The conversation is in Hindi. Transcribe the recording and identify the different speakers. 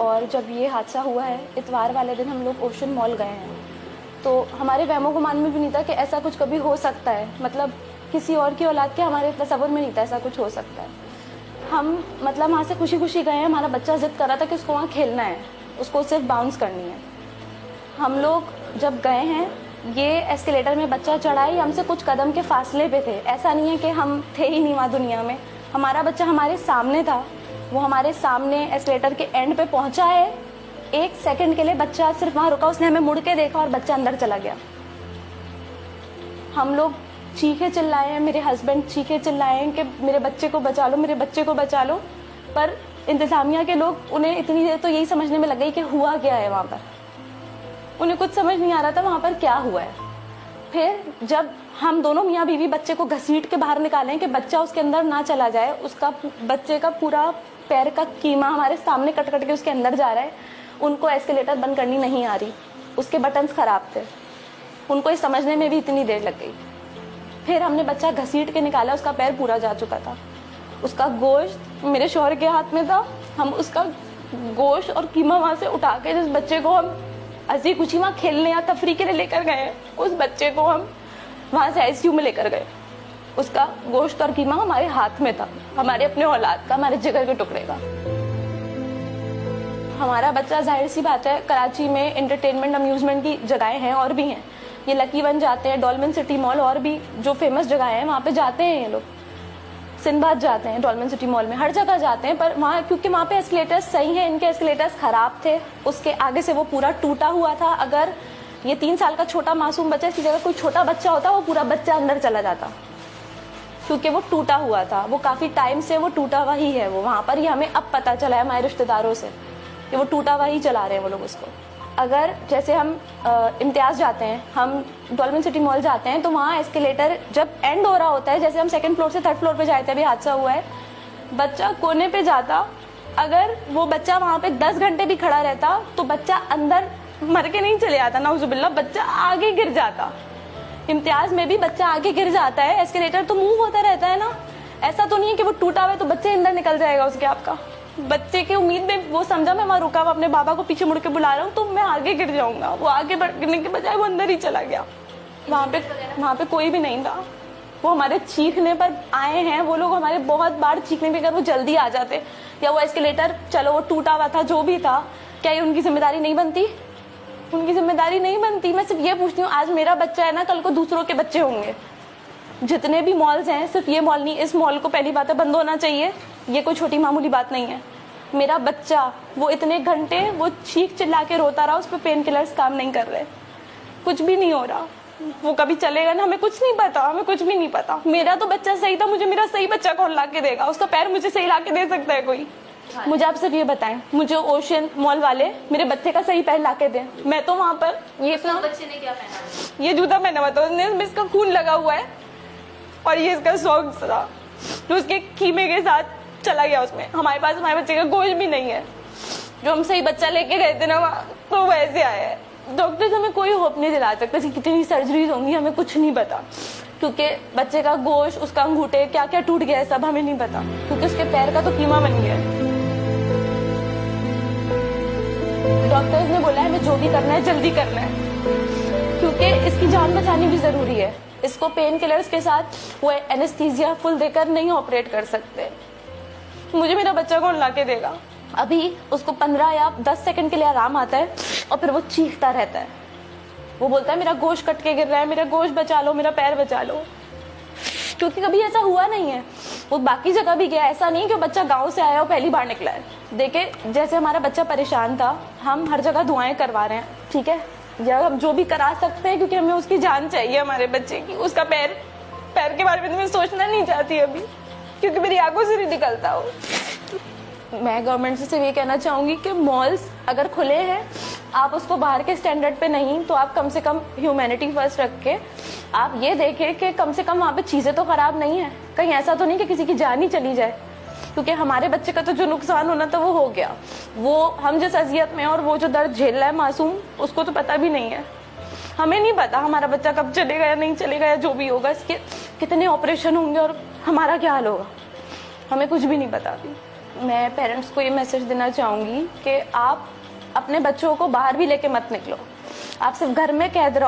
Speaker 1: और जब ये हादसा हुआ है, इतवार वाले दिन हम लोग ओशन मॉल गए हैं, तो हमारे वहमो गुमान में भी नहीं था कि ऐसा कुछ कभी हो सकता है। मतलब किसी और की औलाद के हमारे तसव्वुर में नहीं था ऐसा कुछ हो सकता है। हम मतलब वहाँ से खुशी खुशी गए हैं। हमारा बच्चा जिद कर रहा था कि उसको वहाँ खेलना है, उसको सिर्फ बाउंस करनी है। हम लोग जब गए हैं, ये एस्केलेटर में बच्चा चढ़ा ही हमसे कुछ कदम के फासले पे थे। ऐसा नहीं है कि हम थे ही नहीं वहाँ दुनिया में। हमारा बच्चा हमारे सामने था, वो हमारे सामने एस्केलेटर के एंड पे पहुंचा है। 1 सेकंड के लिए बच्चा सिर्फ वहाँ रुका, उसने हमें मुड़ के देखा और बच्चा अंदर चला गया। हम लोग चीखे चिल्लाए हैं, मेरे हस्बैंड चीखे चिल्लाए हैं कि मेरे बच्चे को बचा लो, मेरे बच्चे को बचा लो। पर इंतजामिया के लोग, उन्हें इतनी देर तो यही समझने में लग गई कि हुआ क्या है वहाँ पर। उन्हें कुछ समझ नहीं आ रहा था वहाँ पर क्या हुआ है। फिर जब हम दोनों मियाँ बीवी बच्चे को घसीट के बाहर निकाले कि बच्चा उसके अंदर ना चला जाए, उसका बच्चे का पूरा पैर का कीमा हमारे सामने कट कट के उसके अंदर जा रहा है। उनको एस्केलेटर बंद करनी नहीं आ रही, उसके बटन्स खराब थे, उनको ये समझने में भी इतनी देर लग गई। फिर हमने बच्चा घसीट के निकाला, उसका पैर पूरा जा चुका था। उसका गोश्त मेरे शौहर के हाथ में था। हम उसका गोश्त और कीमा वहाँ से उठा के, जिस बच्चे को हम हंसी खुशी वहाँ खेलने या तफरी के लिए लेकर गए, उस बच्चे को हम वहाँ से आईसीयू में लेकर गए। उसका गोश्त और कीमा हमारे हाथ में था, हमारे अपने औलाद का, हमारे जिगर के टुकड़े का। हमारा बच्चा, जाहिर सी बात है, कराची में एंटरटेनमेंट अम्यूजमेंट की जगहें हैं और भी हैं। ये लकी वन जाते हैं, डॉल्मेन सिटी मॉल और भी जो फेमस जगह हैं वहाँ पे जाते हैं ये लोग। सिंबाद जाते हैं, डॉल्मेन सिटी मॉल में, हर जगह जाते हैं। पर वहाँ, क्योंकि वहाँ पे एस्केलेटर्स सही हैं, इनके एस्केलेटर्स खराब थे, उसके आगे से वो पूरा टूटा हुआ था। अगर ये 3 साल का छोटा मासूम बच्चा, इसकी जगह कोई छोटा बच्चा होता, वो पूरा बच्चा अंदर चला जाता, क्योंकि वो टूटा हुआ था। वो काफी टाइम से वो टूटा हुआ ही है वो वहाँ पर। ये हमें अब पता चला है हमारे रिश्तेदारों से कि वो टूटा हुआ ही चला रहे हैं वो लोग उसको। अगर जैसे हम इम्तियाज जाते हैं, हम डॉल्मेन सिटी मॉल जाते हैं, तो वहाँ एस्केलेटर जब एंड हो रहा होता है, जैसे हम 2nd फ्लोर से 3rd फ्लोर पे जाते हैं, अभी हादसा हुआ है, बच्चा कोने पे जाता। अगर वो बच्चा वहाँ पे 10 घंटे भी खड़ा रहता तो बच्चा अंदर मर के नहीं चले आता, नाउजुबिल्लाह, बच्चा आगे गिर जाता। इम्तियाज में भी बच्चा आगे गिर जाता है। एस्केलेटर तो मूव होता रहता है ना, ऐसा तो नहीं है कि वो टूटा हुआ है तो बच्चे अंदर निकल जाएगा उसके आपका। बच्चे की उम्मीद में वो समझा मैं वहाँ रुका हुआ अपने बाबा को पीछे मुड़ के बुला रहा हूँ तो मैं आगे गिर जाऊंगा। वो आगे बढ़ने के बजाय वो अंदर ही चला गया। वहाँ पे कोई भी नहीं था। वो हमारे चीखने पर आए हैं, वो लोग हमारे बहुत बार चीखने पे, अगर वो जल्दी आ जाते या वो एस्केलेटर, चलो वो टूटा हुआ था जो भी था, क्या ये उनकी जिम्मेदारी नहीं बनती? उनकी जिम्मेदारी नहीं बनती। मैं सिर्फ ये पूछती हूँ, आज मेरा बच्चा है ना, कल को दूसरों के बच्चे होंगे। जितने भी मॉल्स हैं, सिर्फ ये मॉल नहीं, इस मॉल को पहली बात है बंद होना चाहिए। ये कोई छोटी मामूली बात नहीं है। मेरा बच्चा, वो इतने घंटे वो चीख चिल्ला के रोता रहा, उस पर पेन किलर्स काम नहीं कर रहे, कुछ भी नहीं हो रहा। वो कभी चलेगा ना, हमें कुछ नहीं पता, हमें कुछ भी नहीं पता। मेरा तो बच्चा सही था, मुझे मेरा सही बच्चा कौन ला के देगा? उसका पैर मुझे सही ला के दे सकता है कोई? मुझे आप सिर्फ ये बताएं, मुझे ओशन मॉल वाले मेरे बच्चे का सही पैर ला के दें। मैं तो वहाँ पर, ये
Speaker 2: बच्चे ने क्या पहना?
Speaker 1: ये जूता पहना हुआ था, इसका खून लगा हुआ है और ये इसका सॉक्स था जो उसके कीमे के साथ चला गया उसमें। हमारे पास हमारे बच्चे का गोश्त भी नहीं है। जो हम सही बच्चा लेके गए थे ना वहाँ, तो वैसे आया है। डॉक्टर्स हमें कोई होप नहीं दिला सकते कि कितनी सर्जरीज होंगी, हमें कुछ नहीं पता, क्योंकि बच्चे का गोश्त, उसका अंगूठे क्या क्या टूट गया है सब हमें नहीं पता, क्योंकि उसके पैर का तो कीमा बन गया है। डॉक्टर्स ने बोला है हमें जो भी करना है जल्दी करना है, क्योंकि इसकी जान बचानी भी जरूरी है। इसको पेन किलर्स के साथ वो एनेस्थीसिया फुल देकर नहीं ऑपरेट कर सकते। मुझे मेरा बच्चा कौन ला के देगा? अभी उसको 15 या 10 सेकंड के लिए आराम आता है और फिर वो चीखता रहता है। वो बोलता है मेरा गोश्त कट के गिर रहा है, मेरा गोश्त बचा लो, मेरा पैर बचा लो, क्योंकि कभी ऐसा हुआ नहीं है। वो बाकी जगह भी गया, ऐसा नहीं कि बच्चा गांव से आया और पहली बार निकला है। देखे, जैसे हमारा बच्चा परेशान था, हम हर जगह दुआएं करवा रहे हैं, ठीक है, या हम जो भी करा सकते हैं, क्योंकि हमें उसकी जान चाहिए हमारे बच्चे की। उसका पैर के बारे में तो मैं सोचना नहीं चाहती अभी, क्योंकि मेरी आंखों से नहीं निकलता हो। मैं गवर्नमेंट से सिर्फ ये कहना चाहूंगी कि मॉल्स अगर खुले हैं, आप उसको बाहर के स्टैंडर्ड पे नहीं, तो आप कम से कम ह्यूमैनिटी फर्स्ट रख के आप ये देखें कि कम से कम वहाँ पे चीजें तो खराब नहीं है, कहीं ऐसा तो नहीं कि किसी की जान ही चली जाए। क्योंकि हमारे बच्चे का तो जो नुकसान होना था वो हो गया। वो हम जिस अजियत में, और वो जो दर्द झेल रहा है मासूम, उसको तो पता भी नहीं है। हमें नहीं पता हमारा बच्चा कब चलेगा या नहीं चलेगा, या जो भी होगा, इसके कितने ऑपरेशन होंगे और हमारा क्या हाल होगा, हमें कुछ भी नहीं पता अभी। मैं पेरेंट्स को ये मैसेज देना चाहूँगी कि आप अपने बच्चों को बाहर भी लेके मत निकलो, आप सिर्फ घर में कैद रहो।